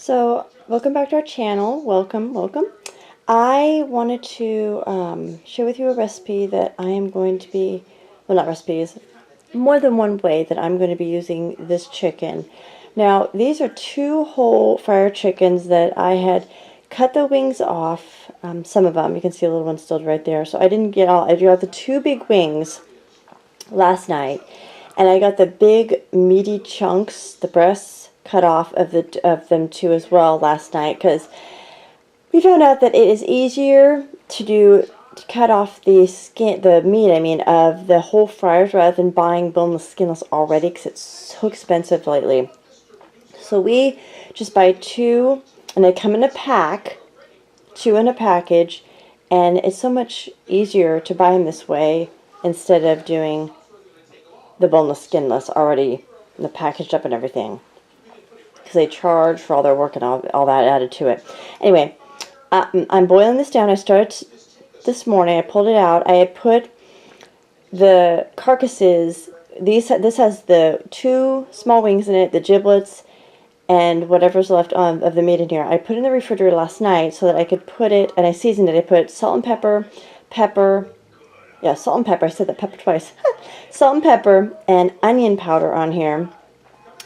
So, welcome back to our channel. Welcome. I wanted to share with you a recipe that I am going to be, well, not recipes, more than one way that I'm going to be using this chicken. Now, these are two whole fryer chickens that I had cut the wings off, some of them. You can see a little one still right there. So I didn't get all, I got the two big wings last night, and I got the big meaty chunks, the breasts, cut off of them too as well last night, because we found out that it is easier to cut off the meat of the whole fryers rather than buying boneless, skinless already, because it's so expensive lately. So we just buy two, and they come in a pack, two in a package, and it's so much easier to buy them this way instead of doing the boneless, skinless already packaged up and everything, because they charge for all their work and all that added to it. Anyway, I'm boiling this down. I started this morning. I pulled it out. I had put the carcasses. This has the two small wings in it, the giblets, and whatever's left of the meat in here. I put it in the refrigerator last night so that I could put it, and I seasoned it. I put salt and pepper, salt and pepper. I said that pepper twice. Salt and pepper and onion powder on here.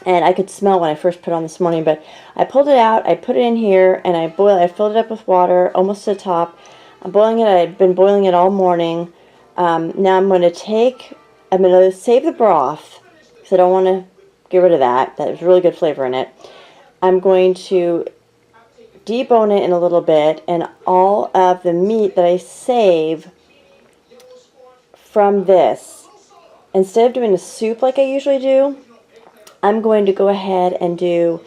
And I could smell when I first put it on this morning, but I pulled it out, I put it in here, and I filled it up with water almost to the top. I'm boiling it. I've been boiling it all morning. Now I'm going to save the broth, because I don't want to get rid of that. There's really good flavor in it. I'm going to debone it in a little bit, and all of the meat that I save from this, instead of doing a soup like I usually do, I'm going to go ahead and do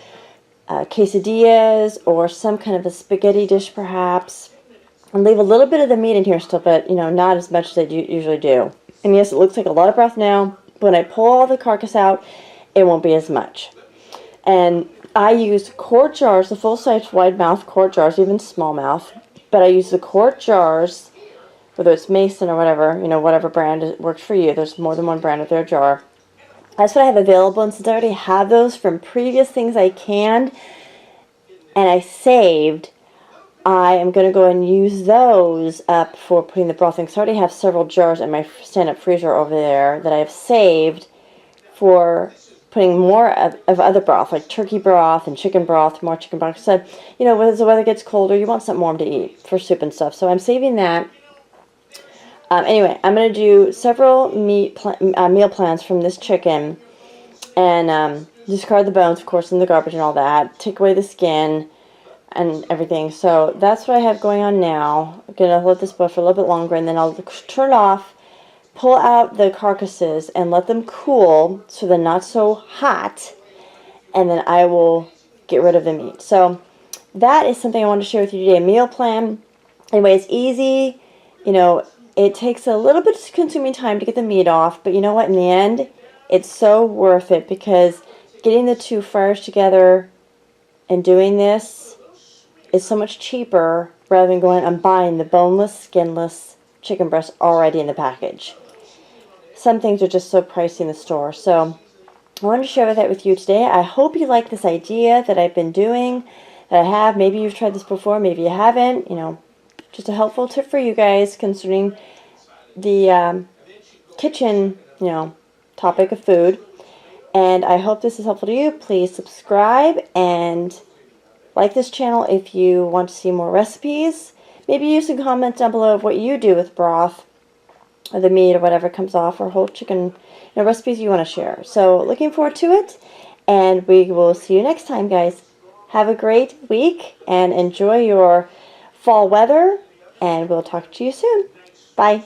quesadillas or some kind of a spaghetti dish perhaps, and leave a little bit of the meat in here still, but not as much as I usually do. And yes, it looks like a lot of broth now, but when I pull all the carcass out, it won't be as much. And I use quart jars, the full-size wide mouth quart jars, even small mouth, but I use the quart jars, whether it's Mason or whatever, whatever brand works for you. There's more than one brand of their jar. That's what I have available, and since I already have those from previous things I canned and I saved, I am going to go and use those up for putting the broth in. Because I already have several jars in my stand-up freezer over there that I have saved for putting more of other broth, like turkey broth and chicken broth, more chicken broth. So, as the weather gets colder, you want something warm to eat for soup and stuff. So I'm saving that. Anyway, I'm going to do several meal plans from this chicken, and discard the bones, of course, in the garbage and all that. Take away the skin and everything. So that's what I have going on now. I'm going to let this boil for a little bit longer, and then I'll turn it off, pull out the carcasses, and let them cool so they're not so hot, and then I will get rid of the meat. So that is something I wanted to share with you today, a meal plan. Anyway, it's easy, It takes a little bit of consuming time to get the meat off, but you know what? In the end, it's so worth it, because getting the two fryers together and doing this is so much cheaper rather than going and buying the boneless, skinless chicken breast already in the package. Some things are just so pricey in the store. So I wanted to share that with you today. I hope you like this idea that I've been doing, that I have. Maybe you've tried this before, maybe you haven't, just a helpful tip for you guys concerning the kitchen, topic of food. And I hope this is helpful to you. Please subscribe and like this channel if you want to see more recipes. Maybe use some comments down below of what you do with broth or the meat or whatever comes off, or whole chicken, recipes you want to share. So looking forward to it, and we will see you next time, guys. Have a great week and enjoy your fall weather, and we'll talk to you soon. Bye.